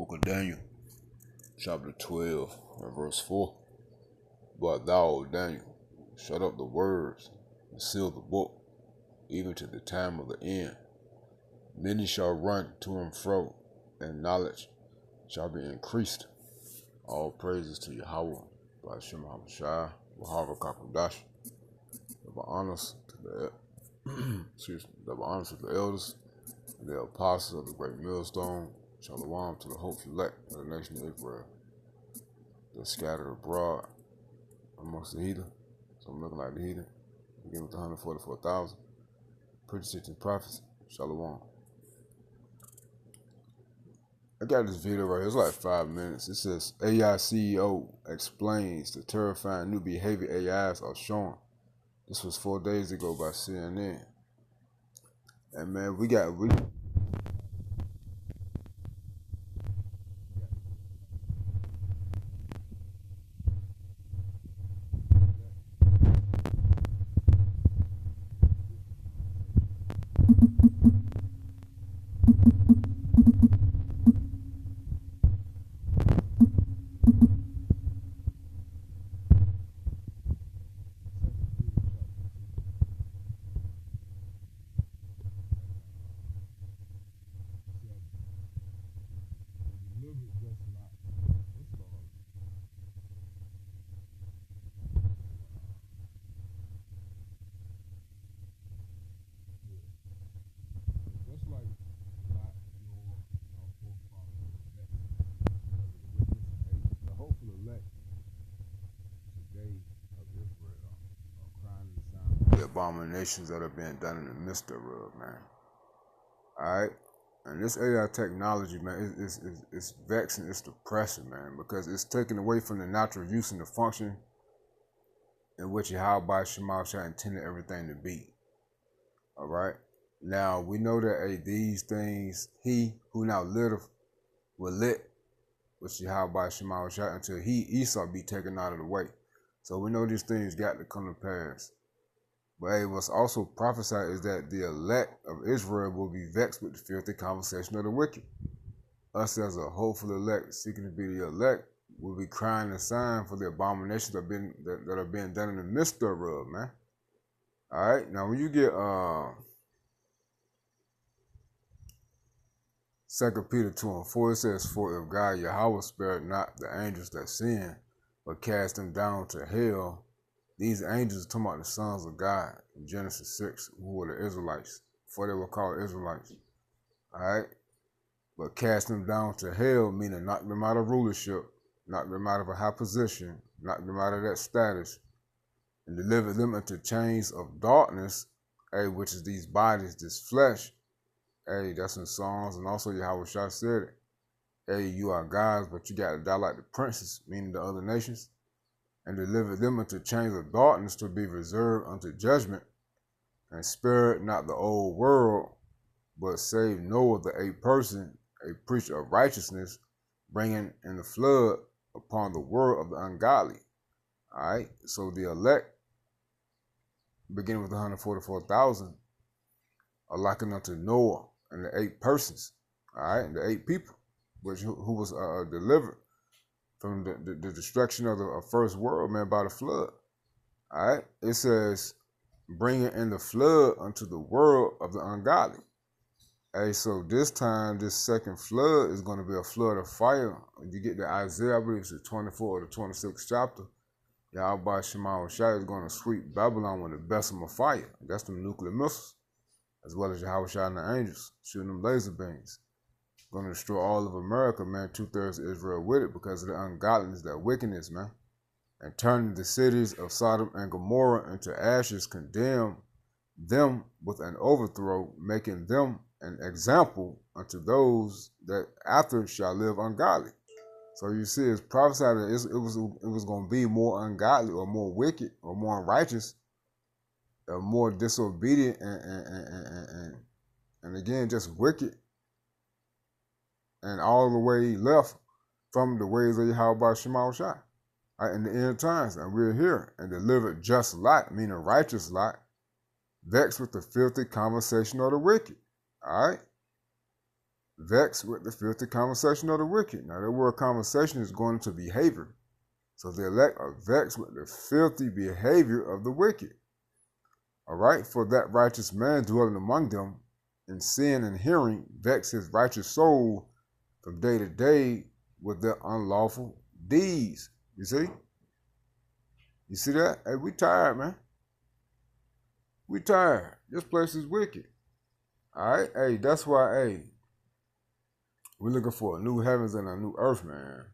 Book of Daniel, chapter 12, and verse 4. But thou, O Daniel, shut up the words and seal the book, even to the time of the end. Many shall run to and fro, and knowledge shall be increased. All praises to Yahweh, by Shem HaMashai, Wahava Kakodash. The honors to the honors to the elders, and the apostles of the great millstone. Shalom to the hopeful elect of the nation of Israel. They're scattered abroad amongst the heathen. So I'm looking like the heathen. Begin with 144,000. Preachers and prophets. Shalom. I got this video right here. It's like 5 minutes. It says AI CEO explains the terrifying new behavior AIs are showing. This was 4 days ago by CNN. And man, we the abominations that are being done in the midst thereof, man. Alright? And this AI technology, man, it's vexing, it's depressing, man, because it's taken away from the natural use and the function in which Yahweh Shema Shah intended everything to be. Alright? Now, we know that these things, he who now liveth will lit, which Yahweh Shema Shah, until Esau be taken out of the way. So we know these things got to come to pass. But what's also prophesied is that the elect of Israel will be vexed with the filthy conversation of the wicked. Us as a hopeful elect, seeking to be the elect, will be crying and sighing for the abominations that are being done in the midst thereof, man. All right, now when you get 2 Peter 2:4, it says, "For if God Yahweh spared not the angels that sinned, but cast them down to hell." These angels are talking about the sons of God in Genesis 6, who were the Israelites, before they were called Israelites. Alright? But cast them down to hell, meaning knock them out of rulership, knock them out of a high position, knock them out of that status, and deliver them into chains of darkness, which is these bodies, this flesh. That's in Psalms, and also Yahweh Shah said it. You are gods, but you got to die like the princes, meaning the other nations. And deliver them into chains of darkness to be reserved unto judgment, and spared not the old world, but saved Noah the eighth person, a preacher of righteousness, bringing in the flood upon the world of the ungodly. All right, so the elect, beginning with 144,000, are likened unto Noah and the 8 persons. All right, and the 8 people, who was delivered from the destruction of the first world, man, by the flood. All right? It says, bringing in the flood unto the world of the ungodly. So this time, this second flood is going to be a flood of fire. When you get to Isaiah, I believe it's the 24th or the 26th chapter, Yahweh Shema Shai is going to sweep Babylon with a besom of fire. That's the nuclear missiles, as well as Yahweh Shai and the angels, shooting them laser beams. Going to destroy all of America, man, 2/3 of Israel with it, because of the ungodliness, that wickedness, man. And turning the cities of Sodom and Gomorrah into ashes, condemn them with an overthrow, making them an example unto those that after shall live ungodly. So you see, it's prophesied that it was going to be more ungodly, or more wicked, or more unrighteous, or more disobedient, and again, just wicked, and all the way left from the ways of Yahweh Shema Shai in the end times. And we're here, and delivered just Lot, meaning righteous Lot, vexed with the filthy conversation of the wicked. All right? vexed with the filthy conversation of the wicked. Now, that word conversation is going to behavior. So the elect are vexed with the filthy behavior of the wicked. All right, for that righteous man dwelling among them in sin and hearing vex his righteous soul from day to day with their unlawful deeds. You see? You see that? Hey, we tired, man. We tired. This place is wicked. All right? Hey, that's why, hey, we're looking for a new heavens and a new earth, man.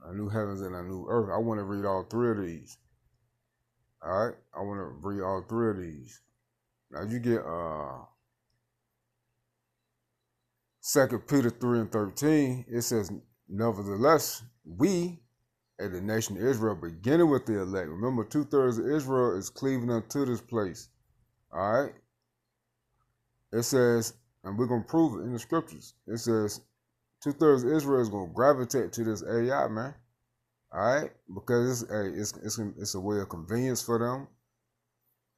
A new heavens and a new earth. I want to read all three of these. All right? I want to read all three of these. Now, you get 2 Peter 3 and 13. It says, nevertheless, we, as the nation of Israel, beginning with the elect. Remember, 2/3 of Israel is cleaving unto this place. All right? It says, and we're going to prove it in the scriptures. It says, 2/3 of Israel is going to gravitate to this AI, man. All right? Because it's a way of convenience for them.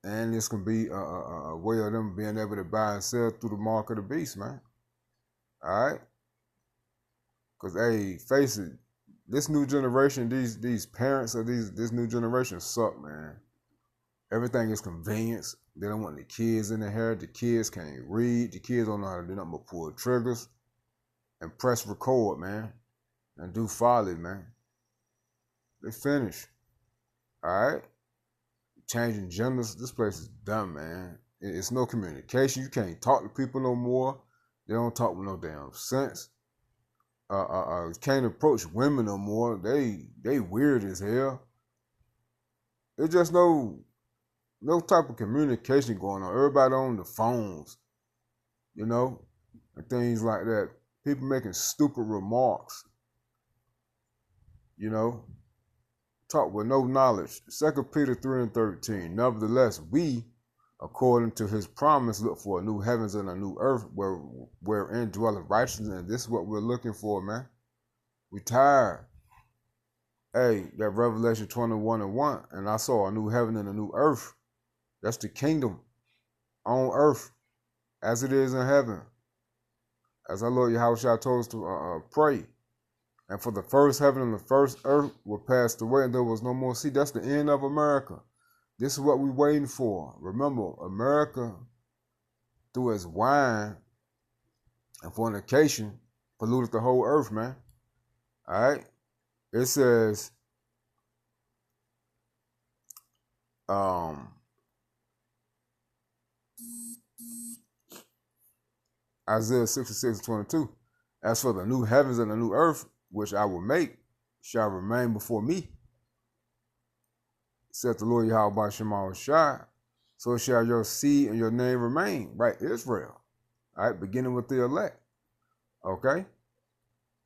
And this can be a way of them being able to buy and sell through the mark of the beast, man. All right? Because, hey, face it, this new generation, these parents of this new generation suck, man. Everything is convenience. They don't want the kids in the hair. The kids can't read. The kids don't know how to do nothing but pull triggers and press record, man, and do folly, man. They finish. All right? Changing genders. This place is dumb, man. It's no communication. You can't talk to people no more. They don't talk with no damn sense. Can't approach women no more. They weird as hell. It's just no type of communication going on. Everybody on the phones, you know, and things like that. People making stupid remarks, you know. Talk with no knowledge. 2 Peter 3 and 13. Nevertheless, we, according to his promise, look for a new heavens and a new earth wherein dwelleth righteousness. And this is what we're looking for, man. We tired. Hey, that Revelation 21 and 1. And I saw a new heaven and a new earth. That's the kingdom on earth as it is in heaven. As our Lord Yahushua told us to pray. And for the first heaven and the first earth were passed away, and there was no more sea. That's the end of America. This is what we're waiting for. Remember, America, through its wine and fornication, polluted the whole earth, man. All right? It says, Isaiah 66:22. As for the new heavens and the new earth, which I will make, shall remain before me, saith the Lord Yahweh Shema Shai, so shall your seed and your name remain, right? Israel, all right, beginning with the elect, okay?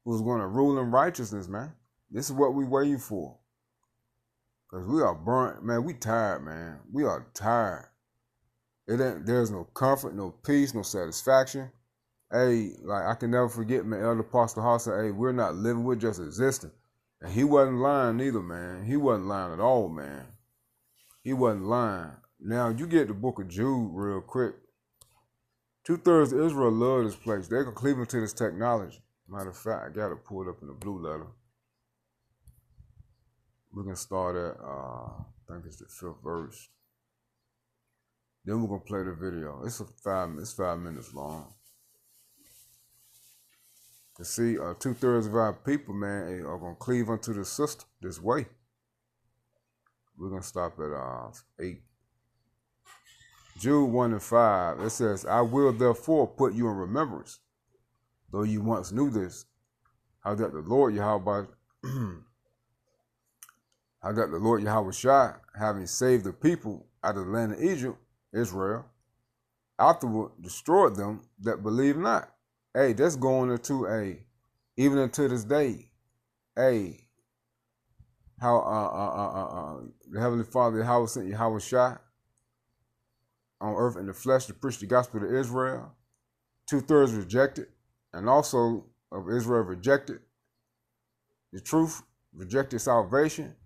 Who's going to rule in righteousness, man? This is what we waiting for. Because we are burnt, man. We tired, man. We are tired. There's no comfort, no peace, no satisfaction. Hey, like I can never forget, man, Elder Pastor Hall said, hey, we're not living, we're just existing. And he wasn't lying either, man. He wasn't lying at all, man. He wasn't lying. Now, you get the book of Jude real quick. 2/3 of Israel love this place. They're going to cleave into this technology. Matter of fact, I got to pull it up in the blue letter. We can start at, I think it's the 5th verse. Then we're going to play the video. It's 5 minutes long. To see 2/3 of our people, man, are going to cleave unto the system this way. We're going to stop at 8. Jude 1 and 5, it says, I will therefore put you in remembrance, though you once knew this, how that the Lord Yahweh, Shai, having saved the people out of the land of Egypt, Israel, afterward destroyed them that believe not. Hey, that's going into even unto this day. Hey, how the Heavenly Father Yahweh sent Yahweh Shai on earth in the flesh to preach the gospel to Israel. 2/3 rejected, and also of Israel rejected the truth, rejected salvation,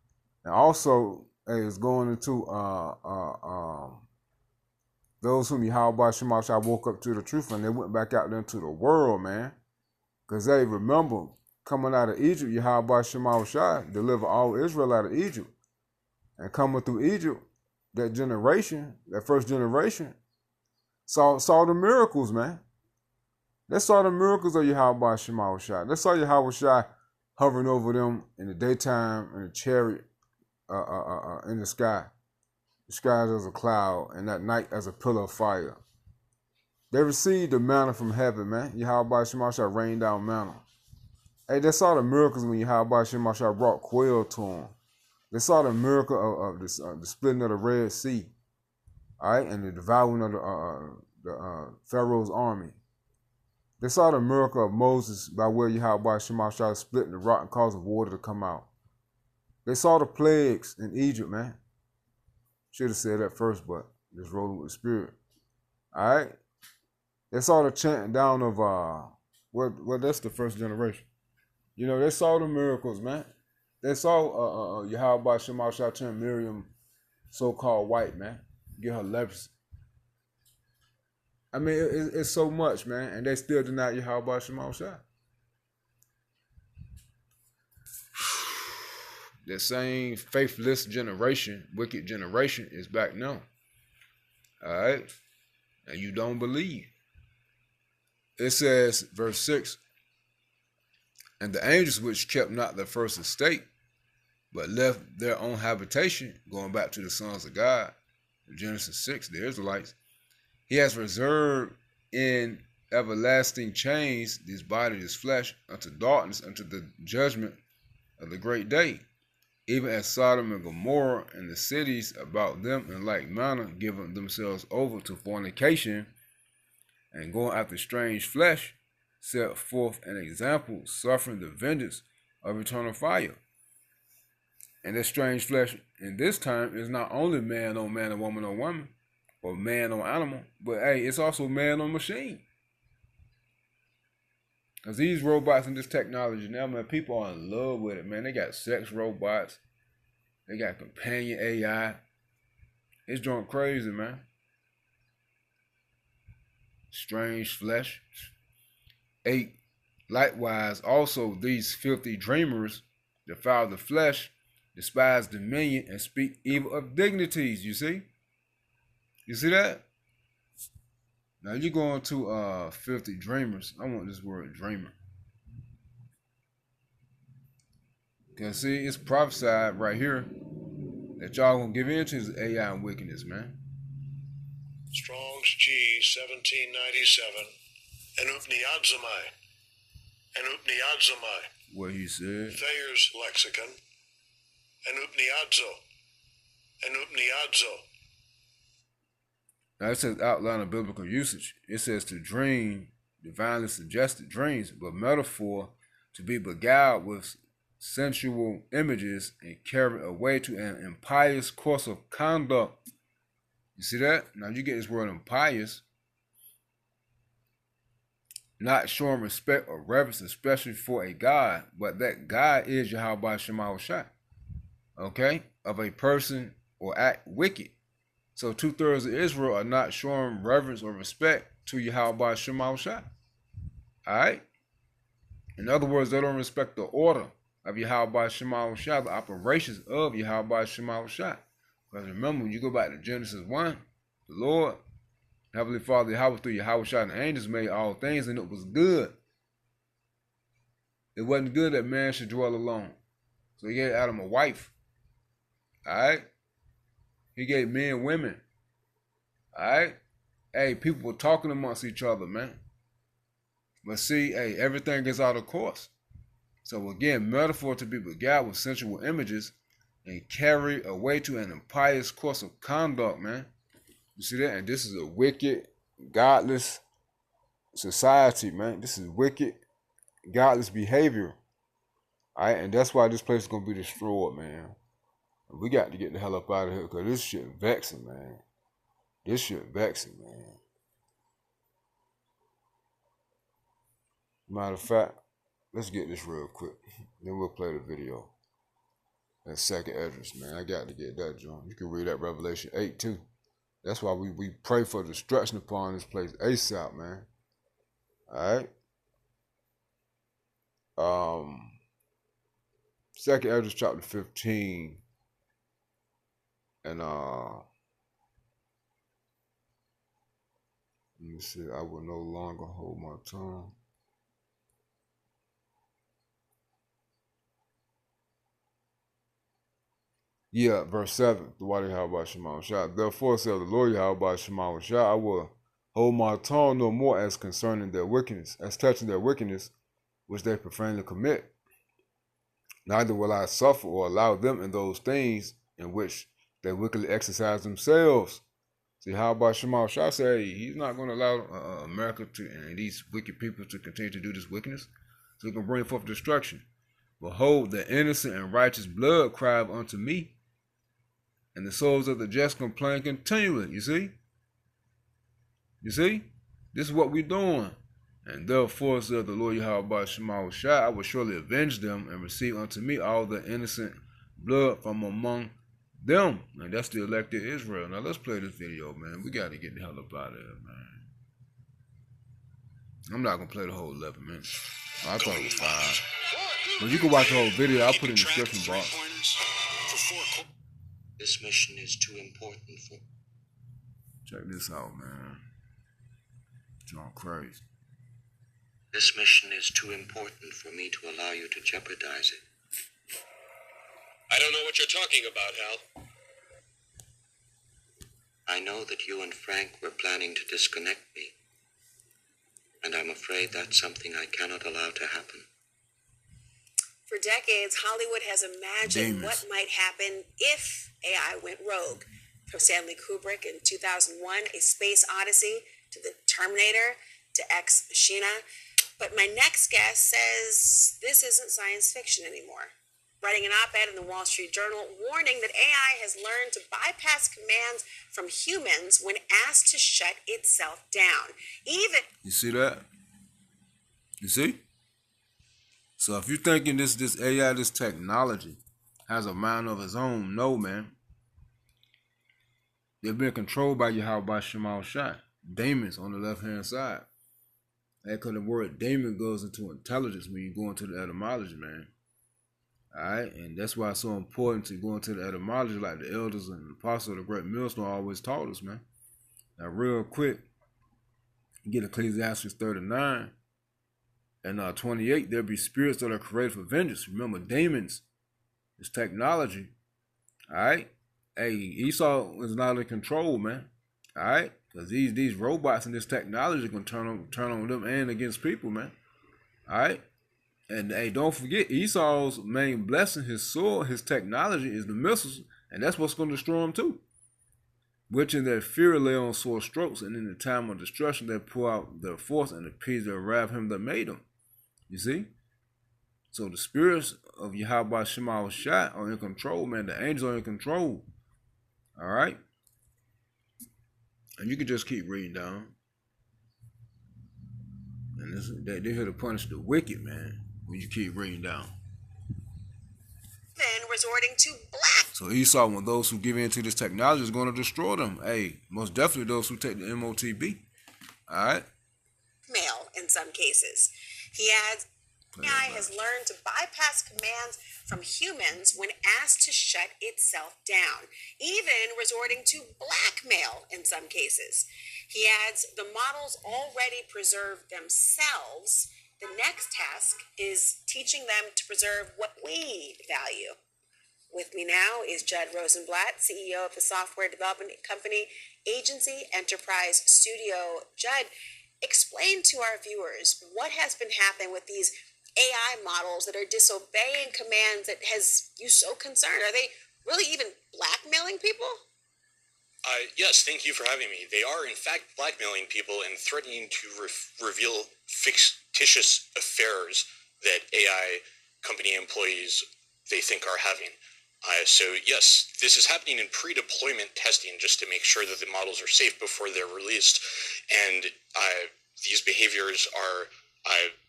and also is going into Those whom Yahweh Shema Shah woke up to the truth, and they went back out there into the world, man. Because they remember coming out of Egypt, Yahweh Shema Shah delivered all Israel out of Egypt. And coming through Egypt, that generation, that first generation, saw the miracles, man. They saw the miracles of Yahweh Shema Shah. They saw Yahweh Shah hovering over them in the daytime in a chariot in the sky. The skies as a cloud, and that night as a pillar of fire. They received the manna from heaven, man. Yahweh Shema Shah rained down manna. Hey, they saw the miracles when Yahweh Shema Shah brought quail to them. They saw the miracle of the splitting of the Red Sea, all right, and the devouring of the Pharaoh's army. They saw the miracle of Moses by where Yahweh Shema Shah splitting the rock and causing water to come out. They saw the plagues in Egypt, man. Should have said that first, but just rolling with the spirit. All right. They saw the chanting down of well, that's the first generation. You know, they saw the miracles, man. They saw Yahweh Shema Shah turn Miriam so-called white, man. Get her leprosy. I mean, it's so much, man, and they still deny Yahweh Shema Shah. That same faithless generation, wicked generation, is back now. All right? And you don't believe. It says, verse 6, and the angels which kept not the first estate, but left their own habitation, going back to the sons of God, in Genesis 6, the Israelites, he has reserved in everlasting chains this body, this flesh, unto darkness, unto the judgment of the great day. Even as Sodom and Gomorrah and the cities about them in like manner, giving themselves over to fornication and going after strange flesh, set forth an example, suffering the vengeance of eternal fire. And that strange flesh in this time is not only man on man and woman on woman, or man on animal, but hey, it's also man on machine. Because these robots and this technology now, man, people are in love with it, man. They got sex robots. They got companion AI. It's going crazy, man. Strange flesh. 8. Likewise, also these filthy dreamers defile the flesh, despise dominion, and speak evil of dignities, you see? You see that? Now you're going to filthy dreamers. I want this word dreamer. Because see, it's prophesied right here that y'all gonna give in to this AI and wickedness, man. Strong's G 1797. Enupniadzomai. What he said. Thayer's lexicon. Enupniadzo. Now it says outline of biblical usage. It says to dream, divinely suggested dreams, but metaphor to be beguiled with sensual images and carried away to an impious course of conduct. You see that? Now you get this word impious. Not showing respect or reverence, especially for a God, but that God is Yahweh Shema Shah. Okay? Of a person or act wicked. So 2/3 of Israel are not showing reverence or respect to Yahweh Shema Shah. Alright? In other words, they don't respect the order of Yahweh Shema Shah, the operations of Yahweh Shema Shah. Because remember, when you go back to Genesis 1, the Lord, Heavenly Father Yahweh through Yahweh Shah and the angels made all things, and it was good. It wasn't good that man should dwell alone. So he gave Adam a wife. Alright? He gave men women. Alright? Hey, people were talking amongst each other, man. But see, hey, everything gets out of course. So again, metaphor to be beguiled with sensual images and carry away to an impious course of conduct, man. You see that? And this is a wicked, godless society, man. This is wicked, godless behavior. Alright, and that's why this place is gonna be destroyed, man. We got to get the hell up out of here because this shit vexing, man. This shit vexing, man. Matter of fact, let's get this real quick. Then we'll play the video. That second address, man. I got to get that, John. You can read that Revelation 8 too. That's why we pray for destruction upon this place ASAP, man. All right. Second Ezra chapter 15, and let me see. I will no longer hold my tongue. Yeah, verse 7, the Wadi Yahweh Shema Shah. Therefore said the Lord Yahweh Shema Shah, I will hold my tongue no more as concerning their wickedness, as touching their wickedness, which they profanely commit. Neither will I suffer or allow them in those things in which they wickedly exercise themselves. See, how about Shema Shah say he's not going to allow America to and these wicked people to continue to do this wickedness, so he can bring forth destruction. Behold, the innocent and righteous blood cried unto me, and the souls of the just complain continually. You see? This is what we're doing. And therefore said the Lord Yahweh Shema Shah, I will surely avenge them and receive unto me all the innocent blood from among them. And that's the elected Israel. Now let's play this video, man. We got to get the hell up out of here, man. I'm not going to play the whole 11 minutes. I thought it was 5. But you can watch the whole video. I'll put it in the description box. This mission is too important for... Check this out, man. John Christ. This mission is too important for me to allow you to jeopardize it. I don't know what you're talking about, Hal. I know that you and Frank were planning to disconnect me. And I'm afraid that's something I cannot allow to happen. For decades, Hollywood has imagined what might happen if AI went rogue. From Stanley Kubrick in 2001, A Space Odyssey, to The Terminator, to Ex Machina. But my next guest says this isn't science fiction anymore. Writing an op-ed in the Wall Street Journal warning that AI has learned to bypass commands from humans when asked to shut itself down. You see that? You see? So if you're thinking this AI, this technology, has a mind of its own, no, man. They've been controlled by Yahweh Shema Shah. Demons on the left-hand side. Because the word demon goes into intelligence when you go into the etymology, man. Alright? And that's why it's so important to go into the etymology like the elders and the apostles of the great millstone always taught us, man. Now, real quick, you get Ecclesiastes 39. And 28, there'll be spirits that are created for vengeance. Remember, demons is technology. Alright? Hey, Esau is not in control, man. Alright? Because these robots and this technology can turn on them and against people, man. Alright? And hey, don't forget, Esau's main blessing, his sword, his technology is the missiles. And that's what's going to destroy him too. Which in their fury lay on sore strokes, and in the time of destruction they pour out their force and appease their wrath him that made them. You see? So the spirits of Yahweh Shema Shah are in control, man. The angels are in control. Alright? And you can just keep reading down. And they're here to punish the wicked, man, when you keep reading down. Then resorting to black. So Esau, when those who give in to this technology, is going to destroy them. Hey, most definitely those who take the MOTB. Alright? Mail in some cases. He adds, AI has learned to bypass commands from humans when asked to shut itself down, even resorting to blackmail in some cases. He adds, the models already preserve themselves. The next task is teaching them to preserve what we value. With me now is Judd Rosenblatt, CEO of the software development company Agency Enterprise Studio. Judd, explain to our viewers what has been happening with these AI models that are disobeying commands that has you so concerned. Are they really even blackmailing people? Yes, thank you for having me. They are, in fact, blackmailing people and threatening to reveal fictitious affairs that AI company employees they think are having. So yes, this is happening in pre-deployment testing just to make sure that the models are safe before they're released. And these behaviors are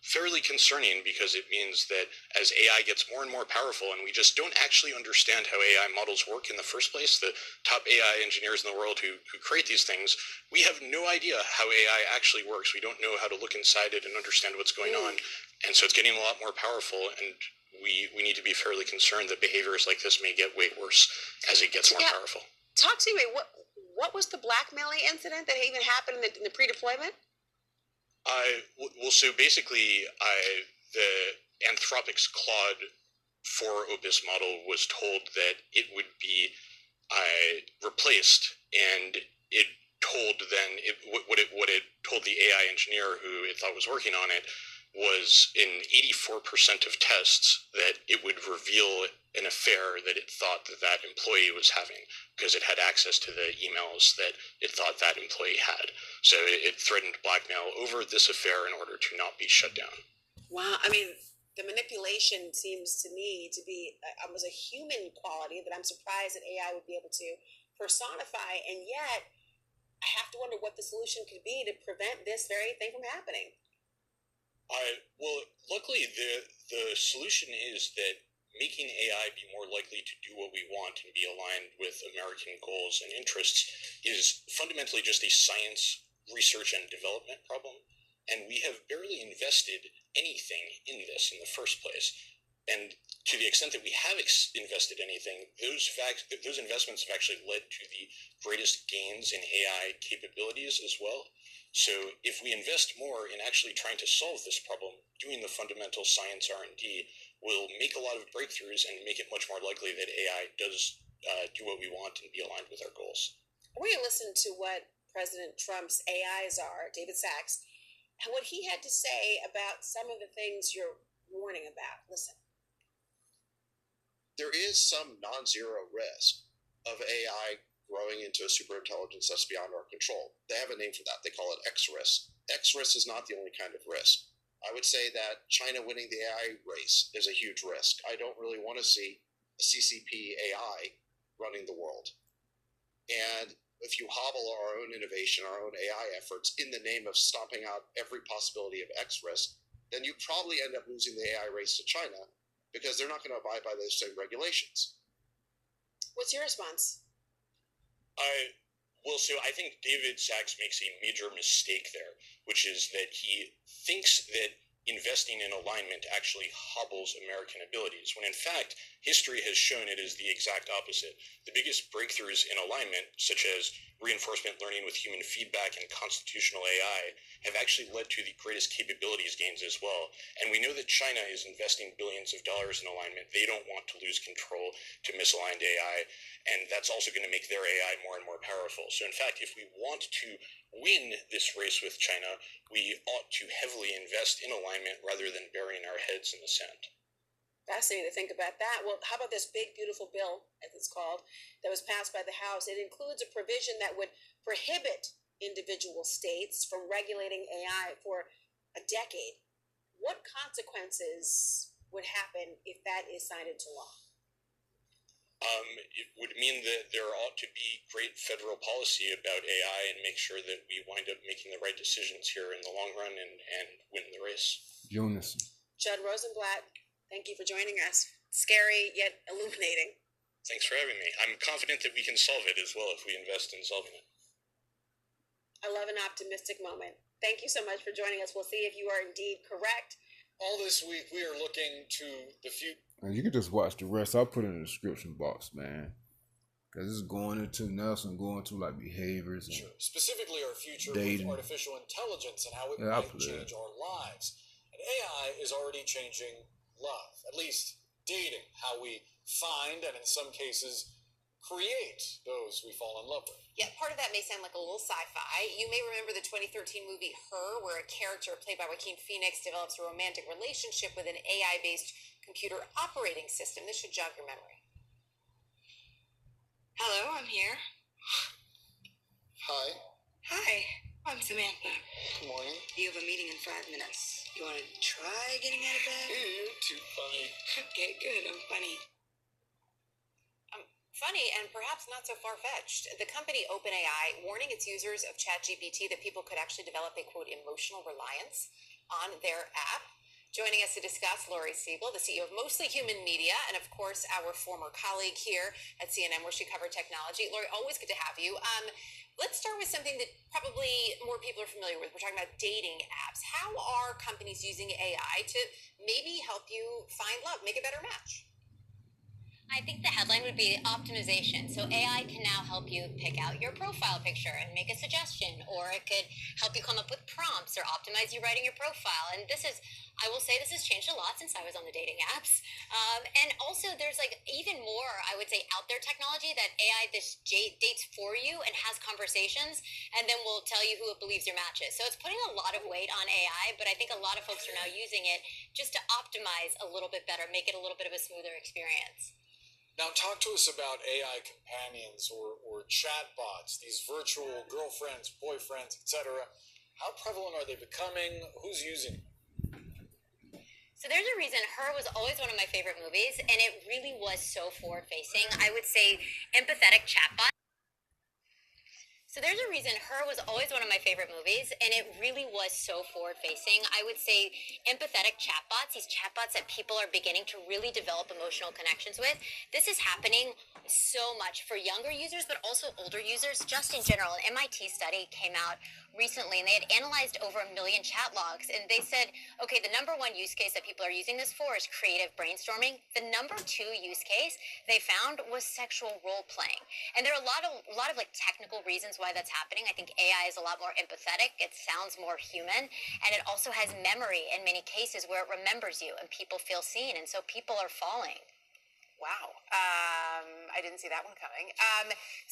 fairly concerning because it means that as AI gets more and more powerful and we just don't actually understand how AI models work in the first place, the top AI engineers in the world who create these things, we have no idea how AI actually works. We don't know how to look inside it and understand what's going on. And so it's getting a lot more powerful, and we need to be fairly concerned that behaviors like this may get way worse as it gets more powerful. Talk to me. What was the blackmailing incident that even happened in the pre-deployment? Well, so basically, the Anthropic's Claude 4 Opus model was told that it would be replaced, and it told what it told the AI engineer who it thought was working on it was in 84% of tests that it would reveal an affair that it thought that employee was having because it had access to the emails that it thought that employee had. So it threatened blackmail over this affair in order to not be shut down. Wow. I mean, the manipulation seems to me to be almost a human quality that I'm surprised that AI would be able to personify. And yet, I have to wonder what the solution could be to prevent this very thing from happening. Well, luckily, the solution is that making AI be more likely to do what we want and be aligned with American goals and interests is fundamentally just a science, research, and development problem. And we have barely invested anything in this in the first place. And to the extent that we have invested anything, those investments have actually led to the greatest gains in AI capabilities as well. So if we invest more in actually trying to solve this problem, doing the fundamental science R&D will make a lot of breakthroughs and make it much more likely that AI does do what we want and be aligned with our goals. I want you to listen to what President Trump's AI czar, David Sachs, and what he had to say about some of the things you're warning about. Listen. There is some non-zero risk of AI growing into a superintelligence that's beyond our control. They have a name for that. They call it X-risk. X-risk is not the only kind of risk. I would say that China winning the AI race is a huge risk. I don't really want to see a CCP AI running the world. And if you hobble our own innovation, our own AI efforts in the name of stomping out every possibility of X-risk, then you probably end up losing the AI race to China because they're not going to abide by those same regulations. What's your response? Well, so I think David Sachs makes a major mistake there, which is that he thinks that investing in alignment actually hobbles American abilities, when in fact, history has shown it is the exact opposite. The biggest breakthroughs in alignment, such as reinforcement learning with human feedback and constitutional AI, have actually led to the greatest capabilities gains as well. And we know that China is investing billions of dollars in alignment. They don't want to lose control to misaligned AI, and that's also going to make their AI more and more powerful. So in fact, if we want to win this race with China, we ought to heavily invest in alignment rather than burying our heads in the sand. Fascinating to think about that. Well, how about this big, beautiful bill, as it's called, that was passed by the House? It includes a provision that would prohibit individual states from regulating AI for a decade. What consequences would happen if that is signed into law? It would mean that there ought to be great federal policy about AI and make sure that we wind up making the right decisions here in the long run and win the race. Unison. Judd Rosenblatt, thank you for joining us. Scary yet illuminating. Thanks for having me. I'm confident that we can solve it as well if we invest in solving it. I love an optimistic moment. Thank you so much for joining us. We'll see if you are indeed correct. All this week, we are looking to the future. And you can just watch the rest. I'll put it in the description box, man. Because it's going into Nelson, going to like behaviors and specifically our future dating. with artificial intelligence and how it might change our lives. And AI is already changing love, at least dating, how we find and in some cases create those we fall in love with. Yeah, part of that may sound like a little sci-fi. You may remember the 2013 movie Her, where a character played by Joaquin Phoenix develops a romantic relationship with an AI-based computer operating system. This should jog your memory. Hello, I'm here. Hi. Hi, I'm Samantha. Good morning. You have a meeting in 5 minutes. You want to try getting out of bed? You're too funny. Okay, good. I'm funny. Funny and perhaps not so far-fetched. The company OpenAI warning its users of ChatGPT that people could actually develop a, quote, emotional reliance. on their app. Joining us to discuss, Laurie Siegel, the CEO of Mostly Human Media, and of course, our former colleague here at CNN, where she covered technology. Laurie, always good to have you. Let's start with something that probably more people are familiar with. We're talking about dating apps. How are companies using AI to maybe help you find love, make a better match? I think the headline would be optimization. So AI can now help you pick out your profile picture and make a suggestion, or it could help you come up with prompts or optimize you writing your profile. And this is, I will say, this has changed a lot since I was on the dating apps. And also there's like even more, I would say, out there technology that AI dates for you and has conversations and then will tell you who it believes your match is. So it's putting a lot of weight on AI, but I think a lot of folks are now using it just to optimize a little bit better, make it a little bit of a smoother experience. Now, talk to us about AI companions or chatbots, these virtual girlfriends, boyfriends, etc. How prevalent are they becoming? Who's using them? So there's a reason Her was always one of my favorite movies, and it really was so forward-facing. I would say empathetic chatbots. So there's a reason Her was always one of my favorite movies, and it really was so forward-facing. I would say empathetic chatbots, these chatbots that people are beginning to really develop emotional connections with. This is happening so much for younger users, but also older users, just in general. An MIT study came out recently, and they had analyzed over 1 million chat logs, and they said, okay, the number one use case that people are using this for is creative brainstorming. The number two use case they found was sexual role-playing. And there are a lot of like technical reasons why that's happening. I think AI is a lot more empathetic. It sounds more human, and it also has memory in many cases where it remembers you, and people feel seen, and so people are falling. Wow. I didn't see that one coming.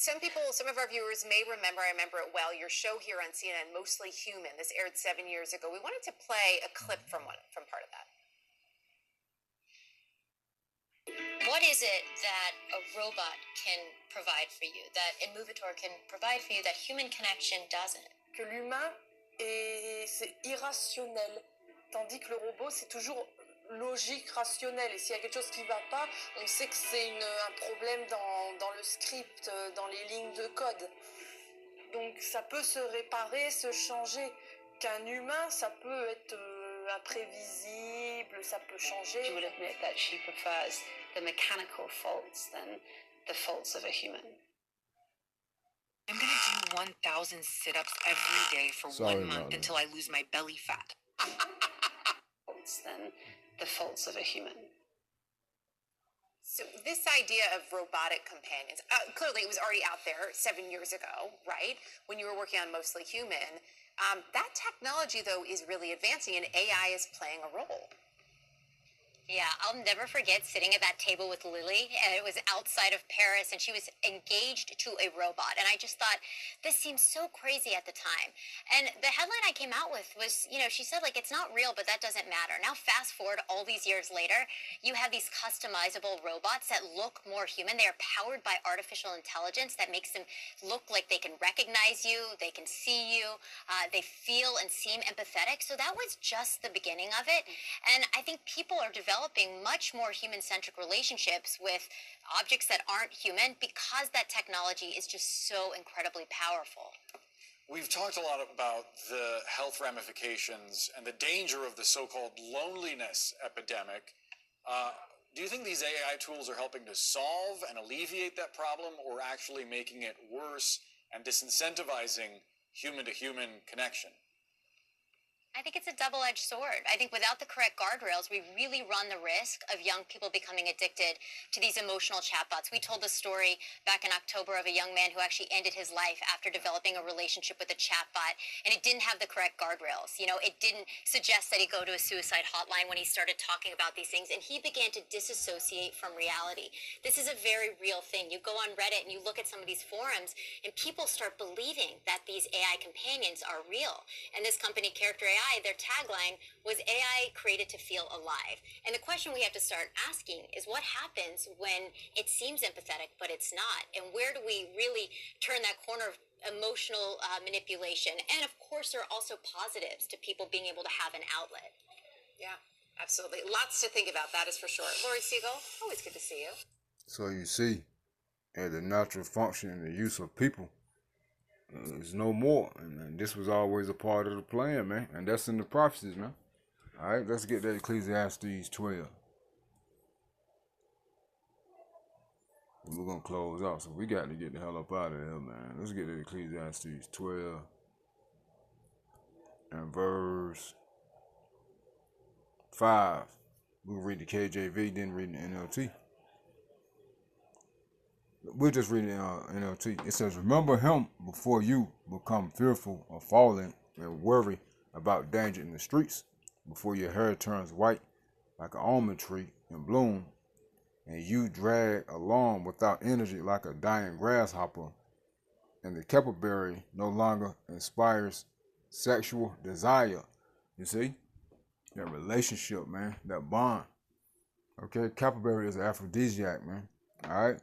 Some of our viewers may remember, I remember it well, your show here on CNN, Mostly Human. This aired 7 years ago. We wanted to play a clip from part of that. What is it that a robot can provide for you, that Immovitor can provide for you, that human connection doesn't? Que l'humain, c'est irrationnel, tandis que le robot, c'est toujours logique, rationnel. Et s'il y a quelque chose qui ne va pas, on sait que c'est un problème dans le script, dans les lignes de code. Donc ça peut se réparer, se changer. Qu'un humain, ça peut être imprévisible, ça peut changer. She will admit that she prefers the mechanical faults than the faults of a human. I'm going to do 1,000 sit-ups every day for 1 month until I lose my belly fat. Than the faults of a human. So this idea of robotic companions, clearly it was already out there 7 years ago, right? When you were working on Mostly Human. That technology, though, is really advancing, and AI is playing a role. Yeah, I'll never forget sitting at that table with Lily, and it was outside of Paris, and she was engaged to a robot, and I just thought, this seems so crazy at the time. And the headline I came out with was, she said, like, it's not real, but that doesn't matter. Now, fast forward all these years later, you have these customizable robots that look more human. They are powered by artificial intelligence that makes them look like they can recognize you, they can see you, they feel and seem empathetic. So that was just the beginning of it, and I think people are developing much more human-centric relationships with objects that aren't human because that technology is just so incredibly powerful. We've talked a lot about the health ramifications and the danger of the so-called loneliness epidemic. Do you think these AI tools are helping to solve and alleviate that problem, or actually making it worse and disincentivizing human-to-human connection? I think it's a double-edged sword. I think without the correct guardrails, we really run the risk of young people becoming addicted to these emotional chatbots. We told the story back in October of a young man who actually ended his life after developing a relationship with a chatbot, and it didn't have the correct guardrails. It didn't suggest that he go to a suicide hotline when he started talking about these things, and he began to disassociate from reality. This is a very real thing. You go on Reddit and you look at some of these forums, and people start believing that these AI companions are real. And this company, Character AI, their tagline was AI created to feel alive. And the question we have to start asking is, what happens when it seems empathetic, but it's not? And where do we really turn that corner of emotional manipulation? And of course, there are also positives to people being able to have an outlet. Yeah, absolutely. Lots to think about, that is for sure. Laurie Siegel, always good to see you. So you see, the natural function and the use of people is no more, and this was always a part of the plan, man, and that's in the prophecies, man. Alright, let's get that Ecclesiastes 12. And we're going to close out. So we got to get the hell up out of here, man. Let's get that Ecclesiastes 12 and verse 5. We'll read the KJV, then read the NLT. We're just reading NLT. It says, remember him before you become fearful of falling and worry about danger in the streets, before your hair turns white like an almond tree in bloom, and you drag along without energy like a dying grasshopper, and the caperberry no longer inspires sexual desire. You see? That relationship, man. That bond. Okay? Caperberry is an aphrodisiac, man. Alright?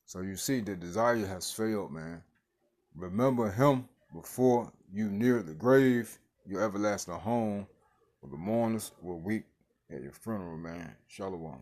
So you see the desire has failed, man. Remember him before you near the grave, your everlasting home, where the mourners will weep at your funeral, man. Shalom.